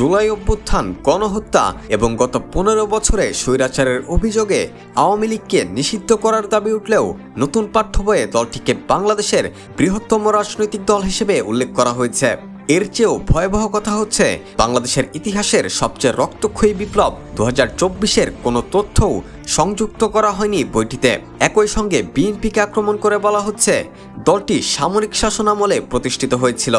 জুলাই অভ্যুত্থান, গণহত্যা এবং গত 15 বছরে স্বৈরাচারের অভিযোগে আওয়ামী লীগকে নিষিদ্ধ করার দাবি উঠলেও নতুন পাঠ্য বইয়ে দলটিকে বাংলাদেশের বৃহত্তম রাজনৈতিক দল হিসেবে উল্লেখ করা হয়েছে। এর চেয়েও ভয়াবহ কথা হচ্ছে, বাংলাদেশের ইতিহাসের সবচেয়ে রক্তক্ষয়ী বিপ্লব 2024-এর কোনো তথ্যও সংযুক্ত করা হয়নি বইটিতে। একই সঙ্গে বিএনপিকে আক্রমণ করে বলা হচ্ছে, দলটি সামরিক শাসনামলে প্রতিষ্ঠিত হয়েছিল।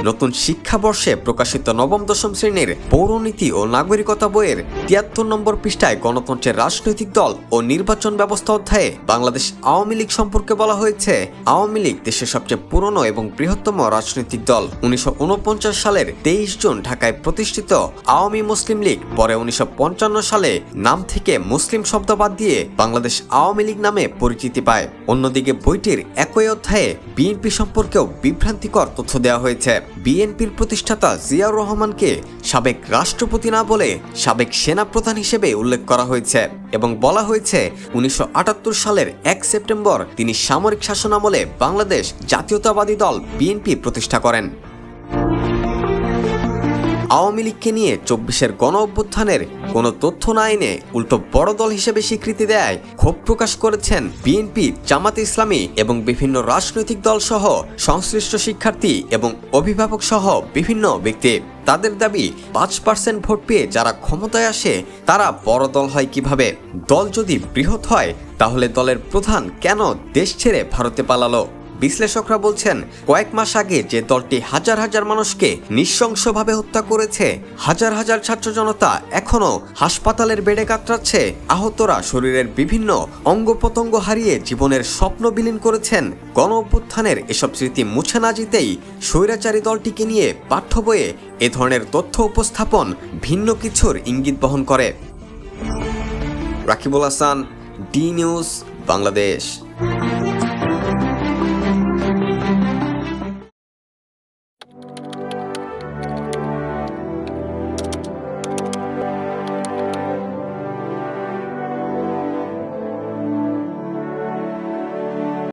নতুন শিক্ষাবর্ষে প্রকাশিত নবম-দশম শ্রেণীর পৌরনীতি ও নাগরিকতা বইয়ের 73 নম্বর পৃষ্ঠায় গণতন্ত্রের রাজনৈতিক দল ও নির্বাচন ব্যবস্থা অধ্যায়ে বাংলাদেশ আওয়ামী লীগ সম্পর্কে বলা হয়েছে, আওয়ামী লীগ দেশের সবচেয়ে পুরনো এবং বৃহত্তম রাজনৈতিক দল। 1949 সালের 23 জুন ঢাকায় প্রতিষ্ঠিত আওয়ামী মুসলিম লীগ পরে 1955 সালে নাম থেকে মুসলিম শব্দ বাদ দিয়ে বাংলাদেশ আওয়ামী লীগ নামে পরিচিতি পায়। অন্যদিকে বইটির একই অধ্যায়ে বিএনপি সম্পর্কেও বিভ্রান্তিকর তথ্য দেওয়া হয়েছে। বিএনপির প্রতিষ্ঠাতা জিয়াউর রহমানকে সাবেক রাষ্ট্রপতি না বলে সাবেক সেনাপ্রধান হিসেবে উল্লেখ করা হয়েছে এবং বলা হয়েছে 1978 সালের 1 সেপ্টেম্বর তিনি সামরিক শাসনামলে বাংলাদেশ জাতীয়তাবাদী দল বিএনপি প্রতিষ্ঠা করেন। আওয়ামী লীগকে নিয়ে 24-এর গণ অভ্যুত্থানের কোনো তথ্য না এনে উল্টো বড় দল হিসেবে স্বীকৃতি দেয় ক্ষোভ প্রকাশ করেছেন বিএনপি, জামাতে ইসলামী এবং বিভিন্ন রাজনৈতিক দল সহ সংশ্লিষ্ট শিক্ষার্থী এবং অভিভাবক সহ বিভিন্ন ব্যক্তি। তাদের দাবি, 5% ভোট পেয়ে যারা ক্ষমতায় আসে তারা বড় দল হয় কিভাবে? দল যদি বৃহৎ হয় তাহলে দলের প্রধান কেন দেশ ছেড়ে ভারতে পালালো? বিশ্লেষকরা বলছেন, কয়েক মাস আগে যে দলটি হাজার হাজার মানুষকে নৃশংসভাবে হত্যা করেছে, হাজার হাজার ছাত্র জনতা এখনো হাসপাতালের বেডে কাতরাচ্ছে, আহতরা শরীরের বিভিন্ন অঙ্গ প্রত্যঙ্গ হারিয়ে জীবনের স্বপ্ন বিলীন করেছেন, গণ অভ্যুত্থানের এসব স্মৃতি মুছে না যেতেই স্বৈরাচারী দলটিকে নিয়ে পাঠ্য বইয়ে এ ধরনের তথ্য উপস্থাপন ভিন্ন কিছুর ইঙ্গিত বহন করে। Rakibul Hasan, D news, Bangladesh.